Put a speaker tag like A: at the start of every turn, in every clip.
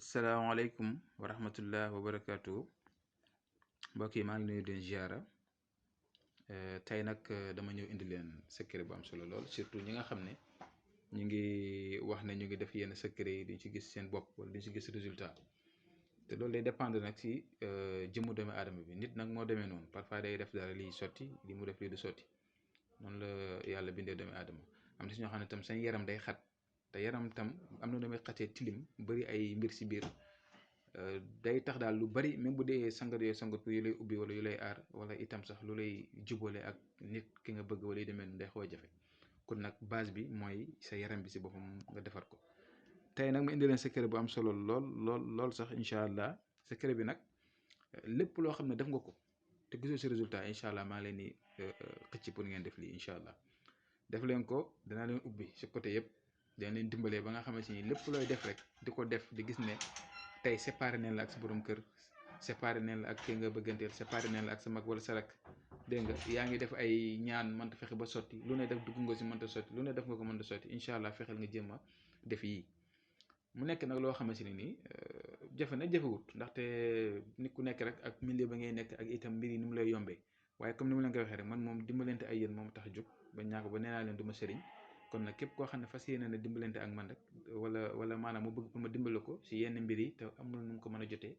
A: Assalamualaikum warahmatullahi wabarakatuh. Mbokk yi maa ngi nuyu di leen ziara tey nag dama ñëw indi leen secret bu am solo lool surtout ñi nga xam ne ñu ngi wax ne ñu ngi def yenn secret yi di ci gis seen bopp wala di ci gis résultat te loolu day dépendre nag ci jëmmu doomu aadama bi nit nag moo demee noonu parfois day def dara liy sotti li mu def lii du sotti noonu la yàlla bindee doomu aadama am na si ñoo xam ne tam seen yaram day xat te yaram tam am na damay xatee tilim bëri ay mbir si biir day tax daal lu bari même bu dee sangat yooyu sangat yu lay ubbi wala yu lay aar wala itam sax lu lay jubale ak nit ki nga bëgg wala yu demee noonu day xaw a jafe kon nag base bi mooy sa yaram bi si boppam nga defar ko tey nag ma indi leen secret bu am solo lool sax incha allah secret bi nag lépp loo xam ne def nga ko te gisoo si résultat incha allah maa leen di xëcc pour ngeen def lii incha allah def leen ko danaa leen ubbi si côté yëpp dana leen dimbalee ba nga xamante ni lépp looy def rek di ko def di gis ne tey séparé neen la ak sa borom kër séparé neen la ak ki nga bëgganteel séparé neen la ak sa mag wala sa rak dégg nga yaa ngi def ay ñaan mënta fexe ba sotti lu ne def dugg nga si mënta sotti lu ne def nga ko mënta sotti incha allah fexeel nga jéem a def yii mu nekk nag loo xamante ne nii jafe na jafewut ndaxte nit ku nekk rek ak milieu ba ngay nekk ak itam mbir yi ni mu lay yombee waaye comme ni ma leen ko waxee rek man moom dimbalante ay yéen moom tax a jóg ba ñaa ko ba nee naa leen du ma sëriñ kon nag képp koo xam ne fas yéene na dimbalante ak man rek wala maanaam mu bëgg pour ma dimbale ko si yenn mbir yi te amul nu mu ko mën a jotee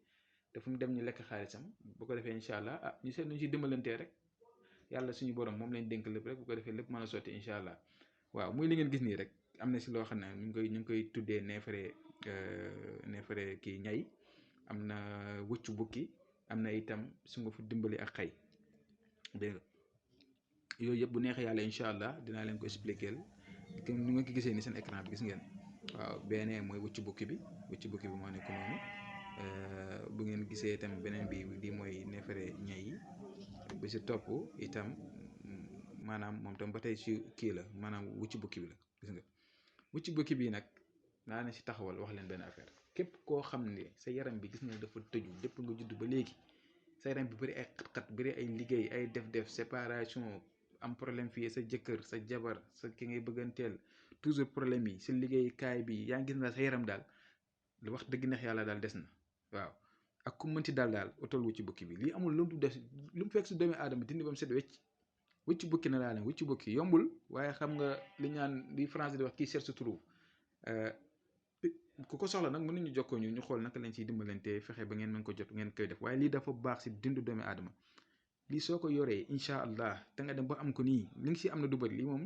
A: te fu mu dem ñu lekk xaalisam bu ko defee incha allah ñu seet nu ñu si dimbalantee rek yàlla suñu borom moom lañ dénk lépp rek bu ko defee lépp mën a sotti incha allah waaw muy li ngeen gis nii rek am na si loo xam ne ñu ngi koy tuddee neefere kii ñay am na wëccu bukki am na itam sungufu dimbali ak xay dégg nga yooyu yëpp bu neexee yàlla incha allah dinaa leen ko expliquer ni nga ko gisee ni seen écran bi gis ngeen waaw beneen mooy wëccu bukki bi moo nekk noonu bu ngeen gisee itam beneen bi lii mooy neefere ñay yi ba si topp itam maanaam moom tam ba tey si kii la maanaam wëccu bukki bi la gis nga wëccu bukki bii nag naa ne si taxawal wax leen benn affaire képp koo xam ne sa yaram bi gis nga dafa tëju lépp nga judd ba léegi sa yaram bi bëri ay xat-xat bëri ay liggéey ay def séparation am problème fii sa jëkkër sa jabar sa ki ngay bëgganteel toujours problème yi sa liggéeykaay bi yaa ngi gis na sa yaram daal lu wax dëgg neex yàlla daal des na waaw ak ku mënti daal utal wëccu bukki bi lii amul lu mu def lu mu fekk si doomi aadama dindi ba mu set wëccu bukki na laa leen wëccu bukki yombul waaye xam nga li ñaan li français di wax kii cherche trouve ku ko soxla nag mën nañu jokkoo ñu xool naka lañ ciy dimbalante fexe ba ngeen mën ko jot ngeen koy def waaye lii dafa baax si dindu doomi aadama lii soo ko yoree incha allah te nga dem ba am ko nii li nga si am na du bëri lii moom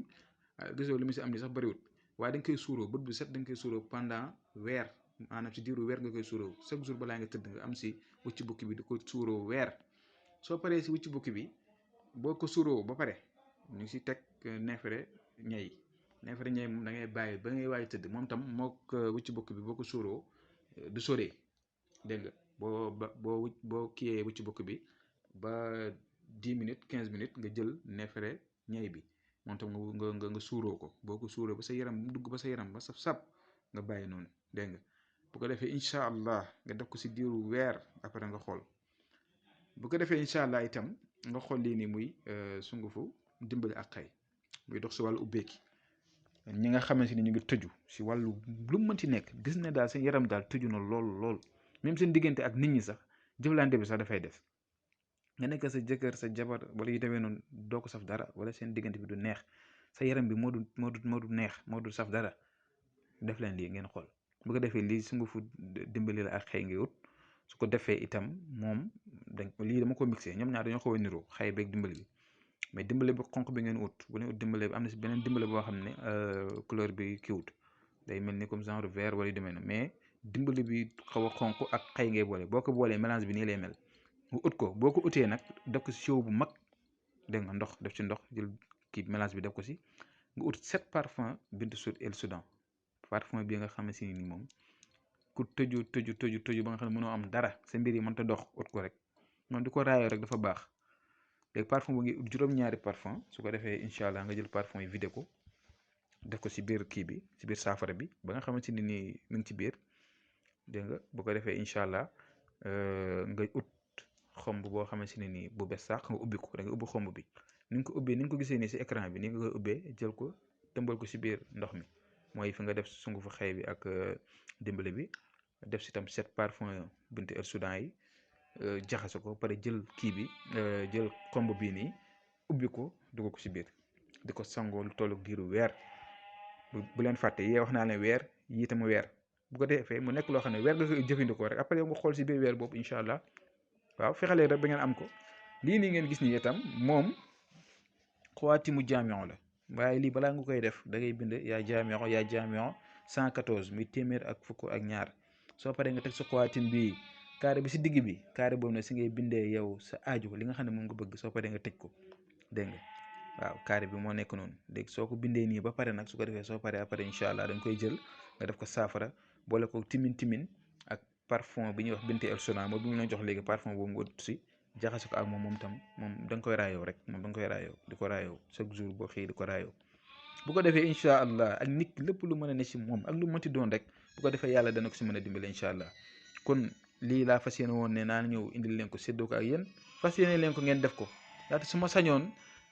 A: gisoo li mu si am ni sax bëriwut waaye da nga koy suuroo bët bu set da nga koy suuroo pendant weer maanaam si diiru weer nga koy suuroo chaque jour balaa nga tëdd nga am si wëccu bukki bi di ko suuroo weer soo paree si wëccu bukki bi boo ko suuroo ba pare ñu ngi si teg neefere ñay moom da ngay bàyyi ba ngay waay tëdd moom tam moo ko wëccu bukki bi boo ko suuroo du soree dégg nga boo kiyee wëccu bukki bi ba 10 minutes 15 minutes nga jël neefere ñay bi moom tam nga suuroo ko boo ko suuroo ba sa yaram mu dugg ba sa yaram ba sab nga bàyyi noonu dégg nga bu ko defee incha allah nga def ko si diiru weer après nga xool bu ko defee incha allah itam nga xool lii nii muy sungufu dimbali ak xay muy dox si wàllu ubbeeki ñi nga xamante ni ñu ngi tëju si wàllu lu mu mënti nekk gis ne daal seen yaram daal tëju na lool même seen diggante ak nit ñi sax jëflante bi sax dafay des nga nekk sa jëkkër sa jabar wala yu demee noonu doo ko saf dara wala seen diggante bi du neex sa yaram bi moo du neex moo du saf dara def leen lii ngeen xool bu ko defee lii sungufu dimbali la ak xëy nga ut su ko defee itam moom lii dama ko mixé ñoom ñaar dañoo xaw a niroo xëy beeg dimbali bi mais dimbale bi xonq bi ngeen ut bu leen ut dimbale bi am na si beneen dimbale boo xam ne couleur bi kiiwut day mel ni comme genre vert wala yu demee noonu mais dimbale bi xaw a xonq ak xëy ngay boole boo ko boolee mélange bi nii lay mel nga ut ko boo ko utee nag def ko si siwo bu mag dégg nga ndox def ci ndox jël kii mélange bi def ko si nga ut 7 parfum bint sur el Soudan parfum bi nga xamante ni moom ku tëju ba nga xam ne mënoo am dara sa mbir yi mënta dox ut ko rek moom di ko raayoo rek dafa baax léegi parfum bu ngi ut juróom-ñaari parfum su ko defee incha allah nga jël parfum yi vidé ko def ko si biir kii bi si biir saafara bi ba nga xamante ni nii mi ngi ci biir dégg nga bu ko defee incha allah nga ut xomb boo xamante ne nii bu bees sax nga ubbi ko da nga ubbi xomb bi ni nga ko ubbee ni nga ko gisee nii si écran bi ni nga koy ubbee jël ko tëmbal ko si biir ndox mi mooy fi nga def sungufu xëy bi ak dimbali bi def si tam 7 parfum binti el Soudan yi jaxase ko pare jël kii bi jël komb bii nii ubbi ko dugal ko si biir di ko sangoo lu tollu diiru weer bu leen fàtte yee wax naa leen weer yii itam weer bu ko defee mu nekk loo xam ne weer nga koy jëfandikoo rek après yow nga xool si biir weer boobu incha allah waaw fexalee rek ba ngeen am ko lii nii ngeen gis nii itam moom xawaatimu jaamion la waaye lii balaa nga koy def da ngay bind yaa jaamion 114 muy téeméer ak fukk ak ñaar soo paree nga teg sa xawaatim bii carré bi si digg bi carré boobu nag si ngay bindee yow sa aajo li nga xam ne moom nga bëgg soo paree nga tëj ko dégg nga waaw carré bi moo nekk noonu léegi soo ko bindee nii ba pare nag su ko defee soo paree après incha allah da nga koy jël nga def ko saafara boole ko timin ak parfum bi ñuy wax binti el Soudan moom bi mu leen jox léegi parfum boobu nga ut si jaxase ko ak moom tam moom da nga koy raayoo rek moom da nga koy raayoo di ko raayoo chaque jour boo xëy di ko raayoo bu ko defee incha allah ak nit lépp lu mën a ne si moom ak lu mënti doon rek bu ko defee yàlla dana ko si mën a dimbale incha allah kon lii laa fas yéene woon ne naa ñëw indil leen ko séddoo ko ak yéen fas yéene leen ko ngeen def ko ndaxte su ma sañoon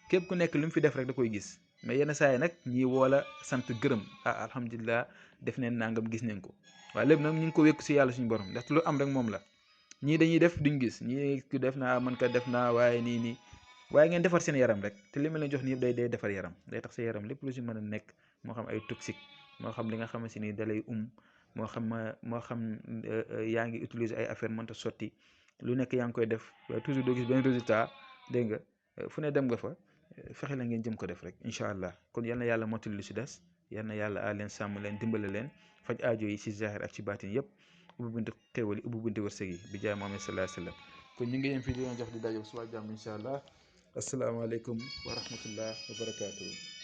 A: képp ku nekk lu mu fi def rek da koy gis mais yenn saa yi nag ñii woola sant gërëm alhamdulilah def neen nangam gis nañ ko waaye lépp nag ñu ngi ko wékk si yàlla suñu borom ndaxte lu am rek moom la ñii dañuy def duñ gis ñii ku def naa man ka def naa waaye nii waaye ngeen defar seen yaram rek te li ma leen jox nii yëpp day defar yaram day tax sa yaram lépp lu si mën a nekk moo xam ay toxique moo xam li nga xamante ni dalay moo xam yaa ngi utiliser ay affaire mënta sotti lu nekk yaa ngi koy def waaye toujours doo gis benn résultat dégg nga fu ne dem nga fa fexe la ngeen jëm ko def rek incha allah kon yal na yàlla mottali lu si des yal na yàlla aar leen sàmm leen dimbale leen faj aajo yi si zahir ak ci baatin yëpp ubbi bunti xéwal yi ubbi bunti wërsëg yi bi jaay Muhammad sallallahu alayhi wa sallam kon ñu ngi yem fii di leen jox di daje suba jàmm incha allah asalaamaaleykum wa rahmatullah wa barakaatu.